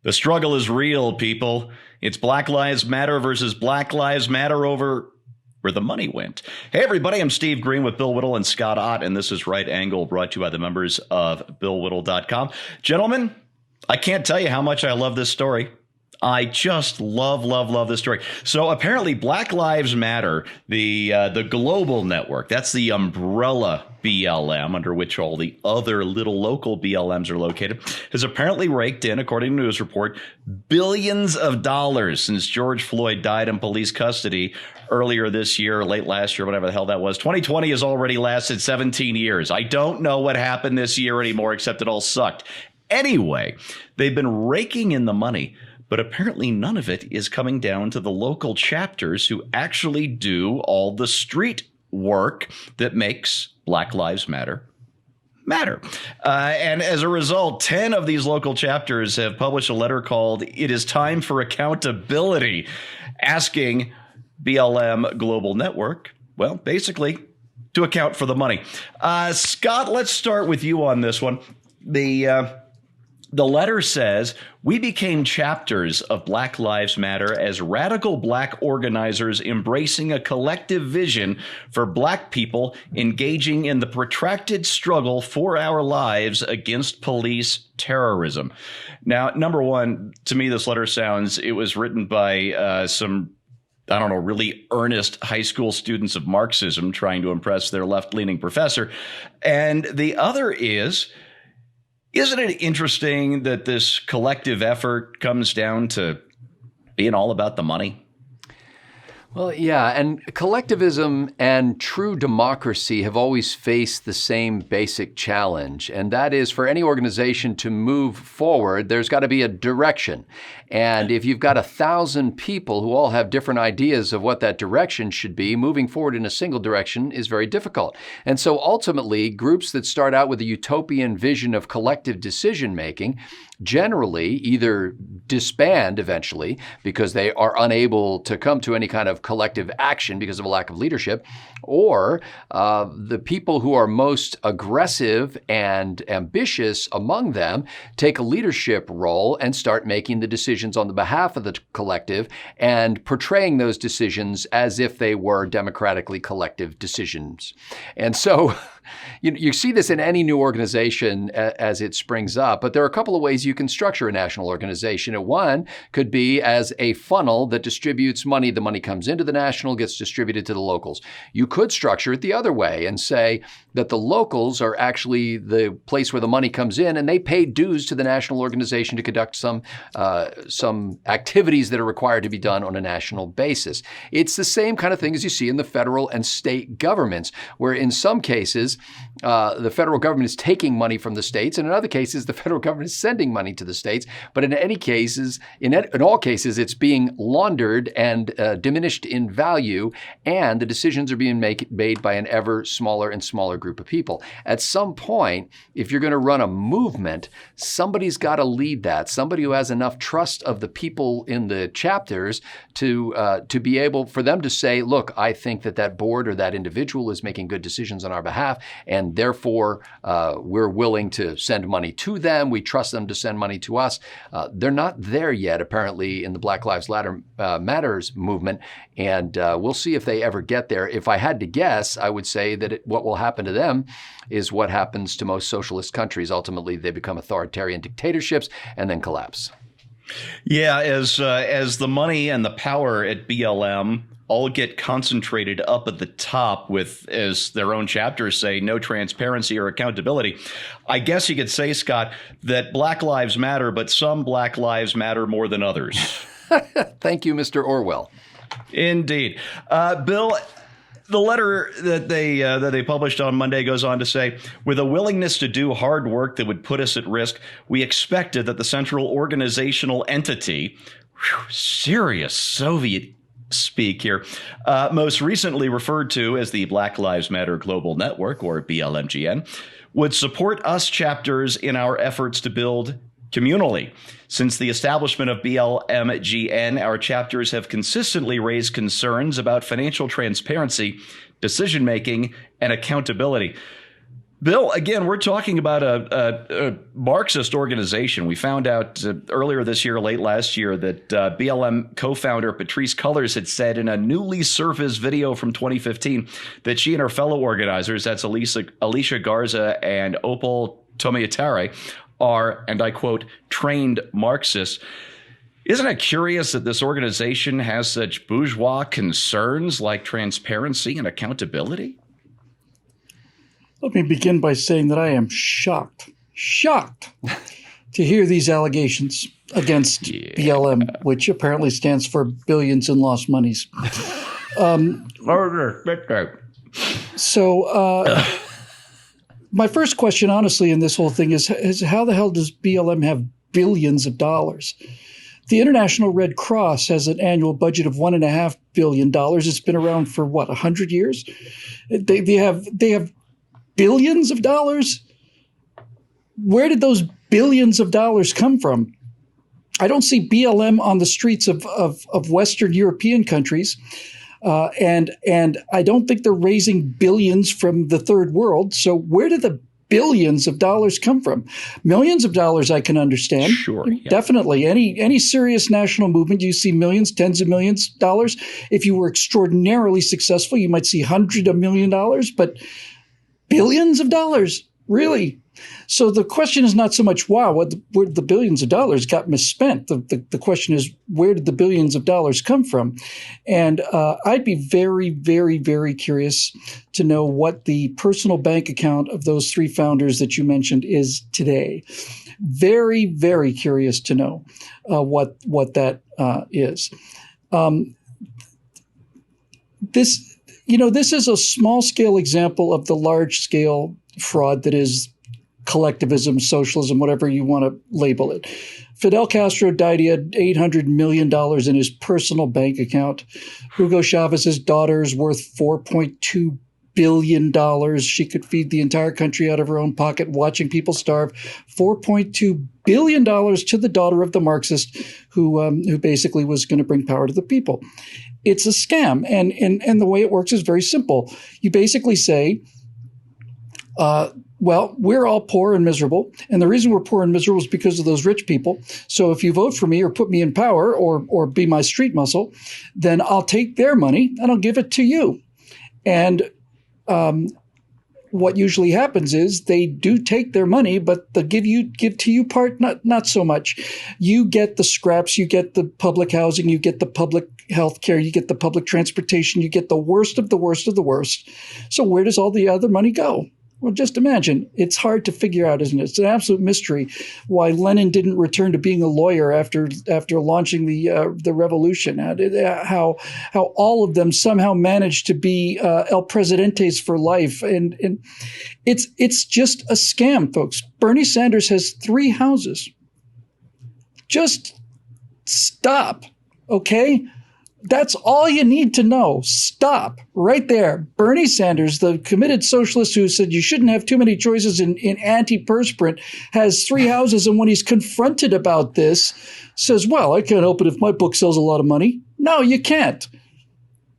The struggle is real, people. It's Black Lives Matter versus Black Lives Matter over where the money went. Hey, everybody, I'm Steve Green with Bill Whittle and Scott Ott, and this is Right Angle, brought to you by the members of BillWhittle.com. Gentlemen, I can't tell you how much I love this story. I just love this story. So apparently Black Lives Matter, the global network, that's the umbrella BLM under which all the other little local BLMs are located, has apparently raked in, according to a news report, billions of dollars since George Floyd died in police custody earlier this year, or late last year, whatever the hell that was. 2020 has already lasted 17 years. I don't know what happened this year anymore, except it all sucked. Anyway, they've been raking in the money. But apparently none of it is coming down to the local chapters who actually do all the street work that makes Black Lives Matter. And as a result, 10 of these local chapters have published a letter called "It is Time for Accountability," asking BLM Global Network, well, basically, to account for the money. Scott, let's start with you on this one. The letter says, "We became chapters of Black Lives Matter as radical Black organizers embracing a collective vision for Black people engaging in the protracted struggle for our lives against police terrorism." Now, number one, to me, this letter sounds, it was written by some, I don't know, really earnest high school students of Marxism trying to impress their left-leaning professor. And the other is, isn't it interesting that this collective effort comes down to being all about the money? Well, yeah, and collectivism and true democracy have always faced the same basic challenge, and that is for any organization to move forward, there's got to be a direction. And if you've got 1,000 people who all have different ideas of what that direction should be, moving forward in a single direction is very difficult. And so ultimately, groups that start out with a utopian vision of collective decision-making generally either disband eventually because they are unable to come to any kind of collective action because of a lack of leadership, or the people who are most aggressive and ambitious among them take a leadership role and start making the decisions on the behalf of the collective and portraying those decisions as if they were democratically collective decisions. And so you see this in any new organization as it springs up, but there are a couple of ways you can structure a national organization. One could be as a funnel that distributes money. The money comes into the national, gets distributed to the locals. You could structure it the other way and say that the locals are actually the place where the money comes in, and they pay dues to the national organization to conduct some activities that are required to be done on a national basis. It's the same kind of thing as you see in the federal and state governments, where in some cases, the federal government is taking money from the states, and in other cases, the federal government is sending money to the states. But in all cases, it's being laundered and diminished in value, and the decisions are being made by an ever smaller and smaller group of people. At some point, if you're going to run a movement, somebody's got to lead that. Somebody who has enough trust of the people in the chapters to be able for them to say, look, I think that board or that individual is making good decisions on our behalf, and therefore we're willing to send money to them. We trust them to send money to us. They're not there yet, apparently, in the Black Lives Matters movement, and we'll see if they ever get there. If I had to guess, I would say that what will happen to them is what happens to most socialist countries. Ultimately, they become authoritarian dictatorships and then collapse. Yeah, as the money and the power at BLM all get concentrated up at the top with, as their own chapters say, no transparency or accountability. I guess you could say, Scott, that Black Lives Matter, but some Black Lives matter more than others. Thank you, Mr. Orwell. Indeed. Bill, the letter that they published on Monday goes on to say, with a willingness to do hard work that would put us at risk, we expected that the central organizational entity, serious Soviet speak here, most recently referred to as the Black Lives Matter Global Network, or BLMGN, would support us chapters in our efforts to build communally. Since the establishment of BLMGN, our chapters have consistently raised concerns about financial transparency, decision-making, and accountability. Bill, again, we're talking about a Marxist organization. We found out earlier this year, late last year, that BLM co-founder Patrisse Cullors had said in a newly surfaced video from 2015 that she and her fellow organizers, that's Alicia Garza and Opal Tomiatare, are, and I quote, trained Marxists. Isn't it curious that this organization has such bourgeois concerns like transparency and accountability? Let me begin by saying that I am shocked to hear these allegations against BLM, which apparently stands for Billions in Lost Monies. My first question, honestly, in this whole thing is how the hell does BLM have billions of dollars? The International Red Cross has an annual budget of $1.5 billion. It's been around for, 100 years? They have billions of dollars? Where did those billions of dollars come from? I don't see BLM on the streets of Western European countries. And I don't think they're raising billions from the third world. So where did the billions of dollars come from? Millions of dollars I can understand. Sure. Yeah. Definitely. Any serious national movement, you see millions, tens of millions of dollars. If you were extraordinarily successful, you might see hundreds of million dollars, but billions of dollars, really? So the question is not so much, where the billions of dollars got misspent. The question is, where did the billions of dollars come from? And I'd be very, very, very curious to know what the personal bank account of those three founders that you mentioned is today. Very, very curious to know what that is. This is a small-scale example of the large-scale fraud that is collectivism, socialism, whatever you want to label it. Fidel Castro died. He had $800 million in his personal bank account. Hugo Chavez's daughter is worth $4.2 billion. She could feed the entire country out of her own pocket, watching people starve. $4.2 billion to the daughter of the Marxist who basically was going to bring power to the people. It's a scam. And the way it works is very simple. You basically say, well, we're all poor and miserable. And the reason we're poor and miserable is because of those rich people. So if you vote for me or put me in power or be my street muscle, then I'll take their money and I'll give it to you. And what usually happens is they do take their money, but the give to you part, not so much. You get the scraps, you get the public housing, you get the public health care, you get the public transportation, you get the worst of the worst of the worst. So where does all the other money go? Well, just imagine. It's hard to figure out, isn't it? It's an absolute mystery why Lenin didn't return to being a lawyer after launching the revolution. How all of them somehow managed to be El Presidentes for life, and it's just a scam, folks. Bernie Sanders has 3 houses. Just stop, okay? That's all you need to know. Stop right there. Bernie Sanders, the committed socialist who said you shouldn't have too many choices in anti-perspirant, has 3 houses. And when he's confronted about this, says, well, I can't help it if my book sells a lot of money. No, you can't.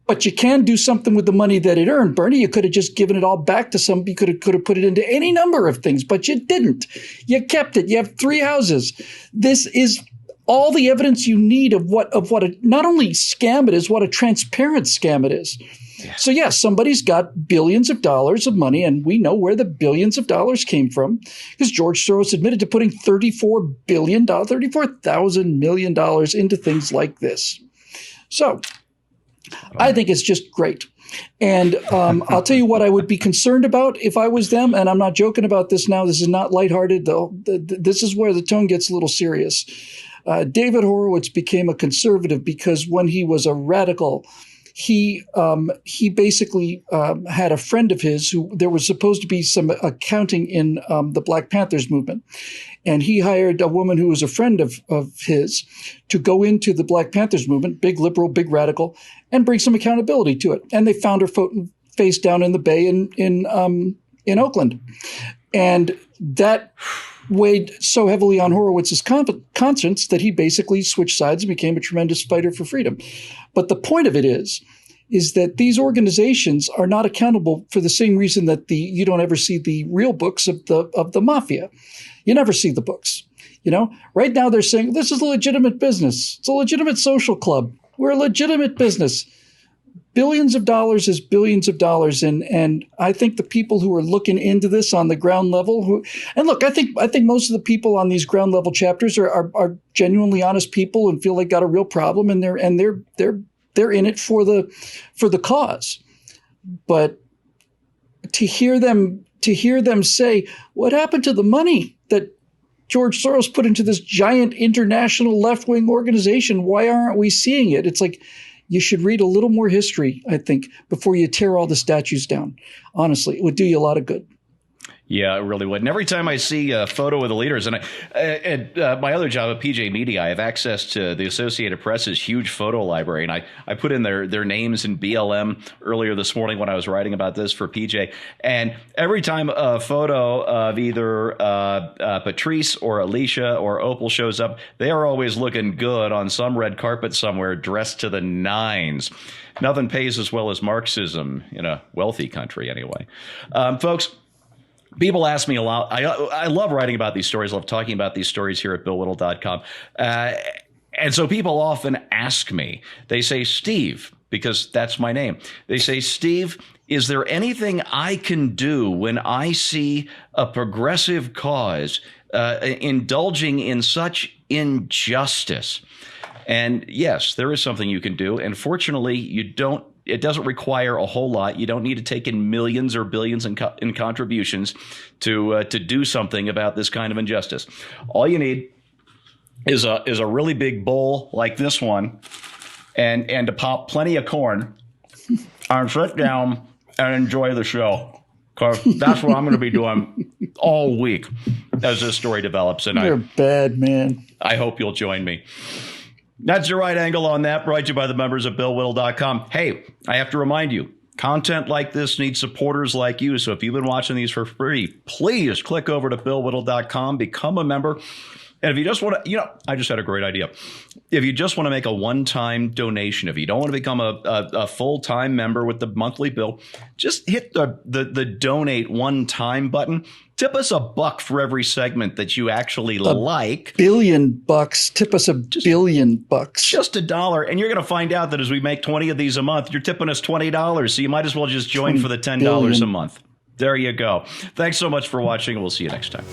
But you can do something with the money that it earned. Bernie, you could have just given it all back to somebody. You could have put it into any number of things, but you didn't. You kept it. You have 3 houses. This is all the evidence you need of what a not only scam it is, what a transparent scam it is. Yeah. So yes, somebody's got billions of dollars of money, and we know where the billions of dollars came from because George Soros admitted to putting $34,000 million into things like this. So I think it's just great. And I'll tell you what I would be concerned about if I was them, and I'm not joking about this now. This is not lighthearted, though. This is where the tone gets a little serious. David Horowitz became a conservative because when he was a radical, he basically had a friend of his who there was supposed to be some accounting in the Black Panthers movement. And he hired a woman who was a friend of his to go into the Black Panthers movement, big liberal, big radical, and bring some accountability to it. And they found her face down in the bay in Oakland. And that weighed so heavily on Horowitz's conscience that he basically switched sides and became a tremendous fighter for freedom. But the point of it is is that these organizations are not accountable for the same reason that you don't ever see the real books of the mafia. You never see the books. Right now they're saying this is a legitimate business. It's a legitimate social club. We're a legitimate business. Billions of dollars is billions of dollars, and I think the people who are looking into this on the ground level, I think most of the people on these ground level chapters are genuinely honest people and feel they got a real problem, and they're in it for the cause. But to hear them say, what happened to the money that George Soros put into this giant international left-wing organization? Why aren't we seeing it? It's like, you should read a little more history, I think, before you tear all the statues down. Honestly, it would do you a lot of good. Yeah, it really would. And every time I see a photo of the leaders, and at my other job at PJ Media, I have access to the Associated Press's huge photo library, and I put in their names in BLM earlier this morning when I was writing about this for PJ. And every time a photo of either Patrice or Alicia or Opal shows up, they are always looking good on some red carpet somewhere, dressed to the nines. Nothing pays as well as Marxism in a wealthy country, anyway. Folks, people ask me a lot. I love writing about these stories. I love talking about these stories here at BillWhittle.com. And so people often ask me, they say, Steve, because that's my name. They say, Steve, is there anything I can do when I see a progressive cause indulging in such injustice? And yes, there is something you can do. And fortunately, it doesn't require a whole lot. You don't need to take in millions or billions in contributions to do something about this kind of injustice. All you need is a really big bowl like this one, and to pop plenty of corn, and sit down and enjoy the show. Because that's what I'm going to be doing all week as this story develops. And You're a bad man. I hope you'll join me. That's your right angle on that, brought to you by the members of BillWhittle.com. Hey, I have to remind you, content like this needs supporters like you. So if you've been watching these for free, please click over to BillWhittle.com, become a member. And if you just want to, I just had a great idea. If you just want to make a one-time donation, if you don't want to become a full-time member with the monthly bill, just hit the donate one-time button. Tip us $1 for every segment that you actually like. $1 billion. Tip us $1 billion. Just $1. And you're going to find out that as we make 20 of these a month, you're tipping us $20. So you might as well just join for the $10 a month. There you go. Thanks so much for watching, and we'll see you next time.